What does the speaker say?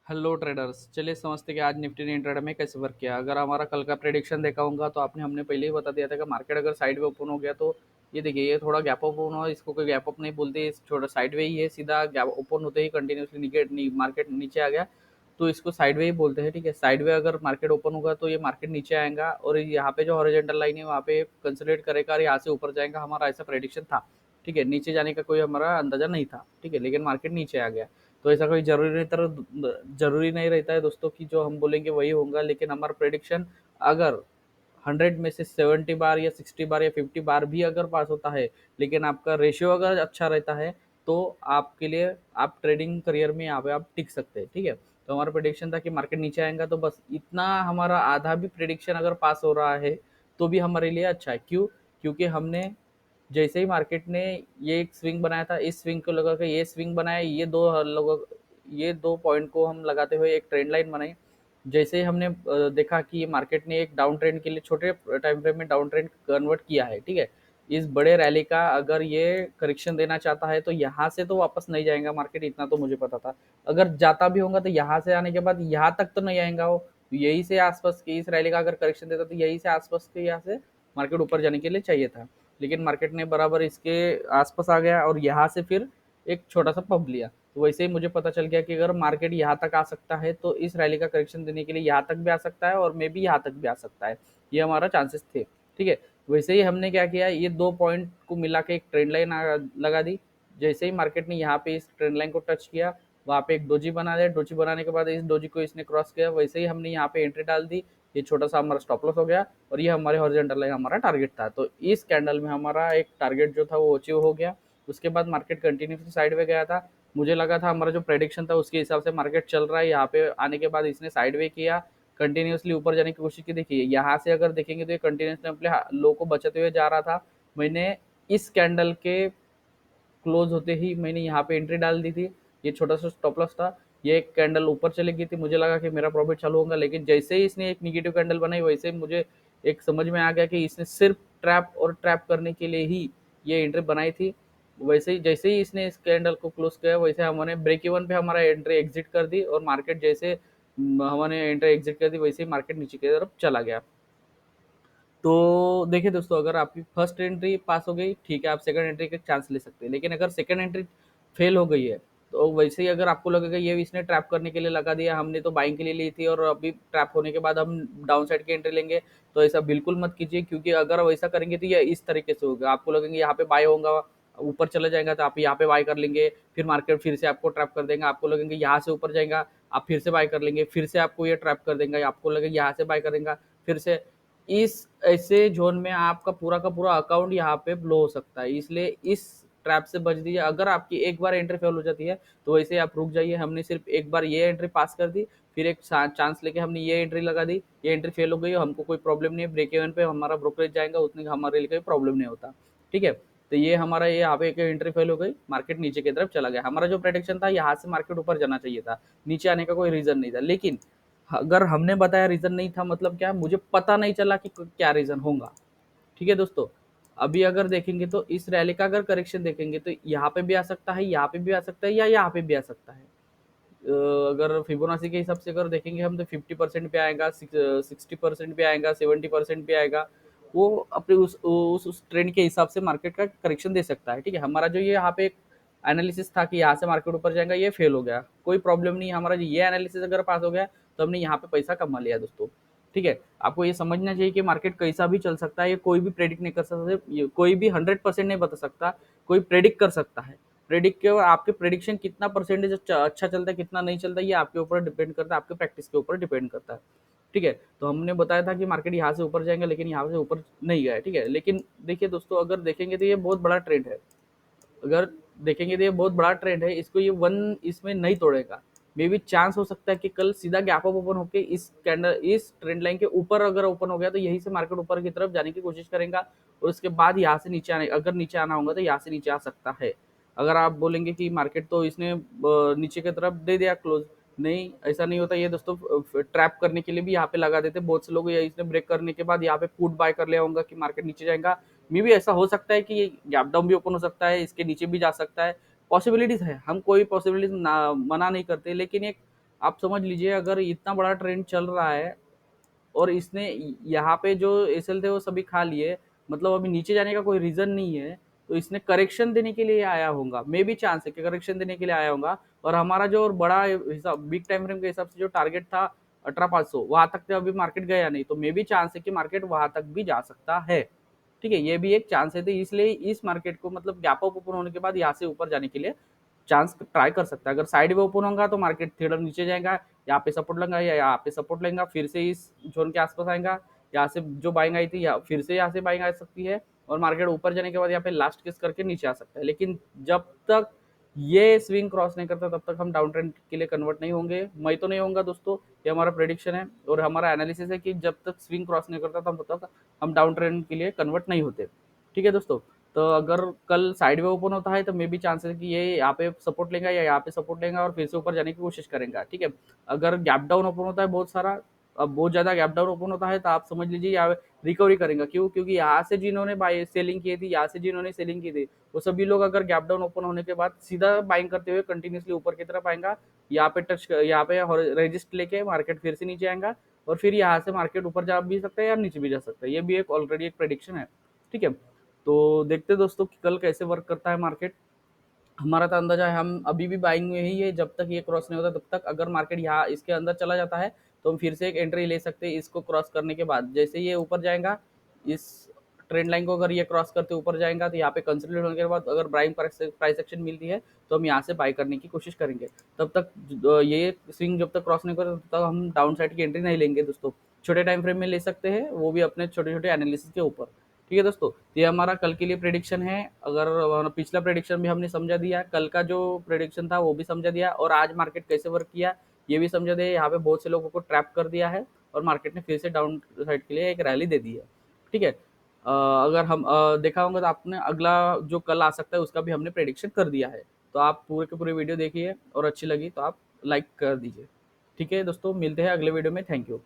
Hello traders, चलिए समझते हैं कि आज निफ्टी ने इंट्राडे में कैसे वर्क किया। अगर हमारा कल का प्रेडिक्शन देखा होगा तो आपने हमने पहले ही बता दिया था कि मार्केट अगर साइड वे ओपन हो गया तो ये देखिए, ये थोड़ा गैप अप ओपन हो, इसको कोई गैप अप नहीं बोलते, इस छोटा साइड वे ही है। सीधा गैप ओपन होते ही कंटिन्यूसली मार्केट नीचे आ गया तो इसको साइड वे ही बोलते हैं। ठीक है, साइड वे अगर मार्केट ओपन होगा तो ये मार्केट नीचे आएगा और यहाँ पे जो हॉरिजॉन्टल लाइन है वहाँ पे कंसोलिडेट करेगा और यहाँ से ऊपर जाएगा। हमारा ऐसा प्रेडिक्शन था। ठीक है, नीचे जाने का कोई हमारा अंदाजा नहीं था। ठीक है, लेकिन मार्केट नीचे आ गया तो ऐसा कोई जरूरी नहीं रहता है दोस्तों कि जो हम बोलेंगे वही होगा। लेकिन हमारा प्रेडिक्शन अगर 100 में से 70 बार या 60 बार या 50 बार भी अगर पास होता है, लेकिन आपका रेशियो अगर अच्छा रहता है तो आपके लिए आप ट्रेडिंग करियर में यहाँ पे आप टिक सकते हैं। ठीक है, तो हमारा प्रेडिक्शन था कि मार्केट नीचे आएगा, तो बस इतना हमारा आधा भी प्रेडिक्शन अगर पास हो रहा है तो भी हमारे लिए अच्छा है। क्यों? क्योंकि हमने जैसे ही मार्केट ने ये एक स्विंग बनाया था, इस स्विंग को लगा के ये स्विंग बनाया, ये दो पॉइंट को हम लगाते हुए एक ट्रेंड लाइन बनाई। जैसे ही हमने देखा कि मार्केट ने एक डाउन ट्रेंड के लिए छोटे टाइम फ्रेम में डाउन ट्रेंड कन्वर्ट किया है। ठीक है, इस बड़े रैली का अगर ये करेक्शन देना चाहता है तो यहाँ से तो वापस नहीं जाएगा मार्केट, इतना तो मुझे पता था। अगर जाता भी होगा तो यहाँ से आने के बाद यहाँ तक तो नहीं आएगा वो, यही से आसपास की इस रैली का अगर करेक्शन देता तो यही से आसपास के यहाँ से मार्केट ऊपर जाने के लिए चाहिए था। लेकिन मार्केट ने बराबर इसके आसपास आ गया और यहाँ से फिर एक छोटा सा पब लिया। तो वैसे ही मुझे पता चल गया कि अगर मार्केट यहाँ तक आ सकता है तो इस रैली का करेक्शन देने के लिए यहाँ तक भी आ सकता है और मे बी यहाँ तक भी आ सकता है। ये हमारा चांसेस थे। ठीक है, वैसे ही हमने क्या किया, ये दो पॉइंट को मिला के एक ट्रेंड लाइन लगा दी। जैसे ही मार्केट ने यहाँ पे इस ट्रेंड लाइन को टच किया, वहाँ पे एक डोजी बना दिया। डोजी बनाने के बाद इस डोजी को इसने क्रॉस किया, वैसे ही हमने यहाँ पे एंट्री डाल दी। ये छोटा सा हमारा स्टॉप लॉस हो गया और ये हमारे हॉरिजॉन्टल लाइन हमारा टारगेट था। तो इस कैंडल में हमारा एक टारगेट जो था वो अचीव हो गया। उसके बाद मार्केट कंटिन्यूसली साइड में गया था। मुझे लगा था हमारा जो प्रेडिक्शन था उसके हिसाब से मार्केट चल रहा है। यहाँ पे आने के बाद इसने साइड वे किया, कंटिन्यूसली ऊपर जाने की कोशिश की। देखिए यहाँ से अगर देखेंगे तो ये कंटिन्यूसली अपने लो को बचाते हुए जा रहा था। मैंने इस कैंडल के क्लोज होते ही मैंने यहाँ पे एंट्री डाल दी थी। ये छोटा सा स्टॉप लॉस था। ये एक कैंडल ऊपर चली गई थी, मुझे लगा कि मेरा प्रॉफिट चालू होगा, लेकिन जैसे ही इसने एक निगेटिव कैंडल बनाई वैसे ही मुझे एक समझ में आ गया कि इसने सिर्फ ट्रैप और ट्रैप करने के लिए ही ये एंट्री बनाई थी। वैसे ही जैसे ही इसने इस कैंडल को क्लोज किया वैसे हमने ब्रेक इवन पे हमारा एंट्री एग्जिट कर दी और मार्केट जैसे हमने एंट्री एग्जिट कर दी वैसे ही मार्केट नीचे की तरफ चला गया। तो देखिए दोस्तों, अगर आपकी फर्स्ट एंट्री पास हो गई ठीक है, आप सेकंड एंट्री के चांस ले सकते हैं। लेकिन अगर सेकंड एंट्री फेल हो गई है तो वैसे ही अगर आपको लगेगा ये इसने ट्रैप करने के लिए लगा दिया, हमने तो बाइंग के लिए ली थी और अभी ट्रैप होने के बाद हम डाउन साइड की एंट्री लेंगे, तो ऐसा बिल्कुल मत कीजिए। क्योंकि अगर वैसा करेंगे तो ये इस तरीके से होगा, आपको लगेंगे यहाँ पे बाय होगा, ऊपर चला जाएगा तो आप यहाँ पे बाय कर लेंगे, फिर मार्केट फिर से आपको ट्रैप कर देंगे। आपको लगेंगे यहाँ से ऊपर जाएगा, आप फिर से बाय कर लेंगे, फिर से आपको ये ट्रैप कर देंगे, आपको लगेगा यहाँ से बाय कर देगा, फिर से इस ऐसे जोन में आपका पूरा का पूरा अकाउंट यहाँ पे ब्लो हो सकता है। इसलिए इस ट्रैप से बच दीजिए। अगर आपकी एक बार एंट्री फेल हो जाती है तो वैसे आप रुक जाइए। हमने सिर्फ एक बार ये एंट्री पास कर दी, फिर एक चांस लेके हमने ये एंट्री लगा दी, ये एंट्री फेल हो गई, हमको कोई प्रॉब्लम नहीं है, ब्रेक इवन पे हमारा ब्रोकरेज जाएगा, उतने हमारे लिए कोई प्रॉब्लम नहीं होता। ठीक है, तो ये हमारा ये यहाँ पे एक एंट्री फेल हो गई, मार्केट नीचे की तरफ चला गया। हमारा जो प्रेडिक्शन था यहाँ से मार्केट ऊपर जाना चाहिए था, नीचे आने का कोई रीजन नहीं था। लेकिन अगर हमने बताया रीजन नहीं था मतलब क्या, मुझे पता नहीं चला कि क्या रीजन होगा। ठीक है दोस्तों, अभी अगर देखेंगे तो इस रैली का अगर करेक्शन देखेंगे तो यहाँ पे भी आ सकता है, यहाँ पे भी आ सकता है या यहाँ पे भी आ सकता है। अगर फिबोनाची के हिसाब से अगर देखेंगे हम तो 50% पे आएगा, 60% पे आएगा, 70% पे आएगा। वो अपने उस ट्रेंड के हिसाब से मार्केट का करेक्शन दे सकता है। ठीक है, हमारा जो ये यहाँ पे एक एनालिसिस था कि यहाँ से मार्केट ऊपर जाएगा, ये फेल हो गया, कोई प्रॉब्लम नहीं। हमारा ये एनालिसिस अगर पास हो गया तो हमने यहाँ पे पैसा कमा लिया दोस्तों। ठीक है, आपको ये समझना चाहिए कि मार्केट कैसा भी चल सकता है, ये कोई भी प्रेडिक्ट नहीं कर सकता, कोई भी 100% नहीं बता सकता, कोई प्रेडिक्ट कर सकता है। प्रेडिक्ट के आपके प्रेडिक्शन कितना परसेंटेज अच्छा चलता है कितना नहीं चलता है ये आपके ऊपर डिपेंड करता है, आपके प्रैक्टिस के ऊपर डिपेंड करता है। ठीक है, तो हमने बताया था कि मार्केट यहाँ से ऊपर जाएंगे लेकिन यहाँ से ऊपर नहीं गया। ठीक है, लेकिन देखिए दोस्तों, अगर देखेंगे तो ये बहुत बड़ा ट्रेंड है। अगर देखेंगे तो ये बहुत बड़ा ट्रेंड है, इसको ये वन इसमें नहीं तोड़ेगा। मे बी चांस हो सकता है कि कल सीधा गैप अप ओपन होकर इस कैंडल इस ट्रेंड लाइन के ऊपर अगर ओपन हो गया तो यही से मार्केट ऊपर की तरफ जाने की कोशिश करेगा और उसके बाद यहाँ से नीचे आने, अगर नीचे आना होगा तो यहाँ से नीचे आ सकता है। अगर आप बोलेंगे कि मार्केट तो इसने नीचे की तरफ दे दिया क्लोज, नहीं ऐसा नहीं होता। ये दोस्तों ट्रैप करने के लिए भी यहाँ पे लगा देते बहुत से लोग, या इसने ब्रेक करने के बाद यहाँ पे पुट बाय कर लिया होगा कि मार्केट नीचे जाएगा। मे भी ऐसा हो सकता है कि ये गैप डाउन भी ओपन हो सकता है, इसके नीचे भी जा सकता है, पॉसिबिलिटीज है। हम कोई पॉसिबिलिटीज मना नहीं करते, लेकिन एक आप समझ लीजिए अगर इतना बड़ा ट्रेंड चल रहा है और इसने यहाँ पे जो एसएल थे वो सभी खा लिए, मतलब अभी नीचे जाने का कोई रीजन नहीं है, तो इसने करेक्शन देने के लिए आया होगा, मे भी चांस है कि करेक्शन देने के लिए आया होगा। और हमारा जो और बड़ा हिसाब बिग टाइम फ्रेम के हिसाब से जो टारगेट था 18,500 वहां तक तो अभी मार्केट गया नहीं, तो मे भी चांस है कि मार्केट वहां तक भी जा सकता है। ठीक है, ये भी एक चांस है, तो इसलिए इस मार्केट को मतलब गैप अप ओपन होने के बाद यहाँ से ऊपर जाने के लिए चांस ट्राई कर सकता है। अगर साइड में ओपन होगा तो मार्केट थोड़ा नीचे जाएगा, यहाँ पे सपोर्ट लेगा या यहाँ पे सपोर्ट लेगा, फिर से इस जोन के आसपास आएगा, यहाँ से जो बाइंग आई थी या फिर से यहाँ से बाइंग आ सकती है, और मार्केट ऊपर जाने के बाद यहाँ पे लास्ट किस करके नीचे आ सकता है। लेकिन जब तक ये स्विंग क्रॉस नहीं करता तब तक हम डाउन ट्रेंड के लिए कन्वर्ट नहीं होंगे। मैं तो नहीं होऊंगा दोस्तों, ये हमारा प्रेडिक्शन है और हमारा एनालिसिस है कि जब तक स्विंग क्रॉस नहीं करता तब तक हम डाउन ट्रेंड के लिए कन्वर्ट नहीं होते। ठीक है दोस्तों, तो अगर कल साइड में ओपन होता है तो मे भी चांसेस कि ये यहाँ पे सपोर्ट लेगा या यहाँ पे सपोर्ट लेगा और फिर से ऊपर जाने की कोशिश करेगा। ठीक है, अगर गैप डाउन ओपन होता है बहुत सारा, अब बहुत ज्यादा गैप डाउन ओपन होता है तो आप समझ लीजिए यहाँ रिकवरी करेगा। क्यों? क्योंकि यहाँ से जिन्होंने बाई सेलिंग की थी, यहाँ से जिन्होंने सेलिंग की थी, वो सभी लोग अगर गैप डाउन ओपन होने के बाद सीधा बाइंग करते हुए कंटिन्यूसली ऊपर की तरफ आएगा, यहाँ पे टच यहाँ पे रेजिस्ट लेके मार्केट फिर से नीचे आएगा, और फिर यहाँ से मार्केट ऊपर जा भी सकता है या नीचे भी जा सकता है। ये भी एक ऑलरेडी एक प्रेडिक्शन है। ठीक है, तो देखते दोस्तों कि कल कैसे वर्क करता है मार्केट। हमारा तो अंदाजा है हम अभी भी बाइंग में ही है, जब तक ये क्रॉस नहीं होता तब तक। अगर मार्केट यहाँ इसके अंदर चला जाता है तो हम फिर से एक एंट्री ले सकते हैं इसको क्रॉस करने के बाद। जैसे ये ऊपर जाएगा, इस ट्रेंड लाइन को अगर ये क्रॉस करते ऊपर जाएगा तो यहाँ पे कंसोलिडेट होने के बाद अगर प्राइस एक्शन मिलती है तो हम यहाँ से बाई करने की कोशिश करेंगे। तब तक ये स्विंग जब तक क्रॉस नहीं करता तब तक हम डाउन साइड की एंट्री नहीं लेंगे दोस्तों। छोटे टाइम फ्रेम में ले सकते हैं, वो भी अपने छोटे छोटे एनालिसिस के ऊपर। ठीक है दोस्तों, तो ये हमारा कल के लिए प्रेडिक्शन है। अगर पिछला प्रेडिक्शन भी हमने समझा दिया, कल का जो प्रेडिक्शन था वो भी समझा दिया, और आज मार्केट कैसे वर्क किया ये भी समझा दिया। यहाँ पे बहुत से लोगों को ट्रैप कर दिया है और मार्केट ने फिर से डाउन साइड के लिए एक रैली दे दी है। ठीक है, अगर हम देखा होगा तो आपने अगला जो कल आ सकता है उसका भी हमने प्रेडिक्शन कर दिया है। तो आप पूरे के पूरे वीडियो देखिए और अच्छी लगी तो आप लाइक कर दीजिए। ठीक है दोस्तों, मिलते हैं अगले वीडियो में। Thank you.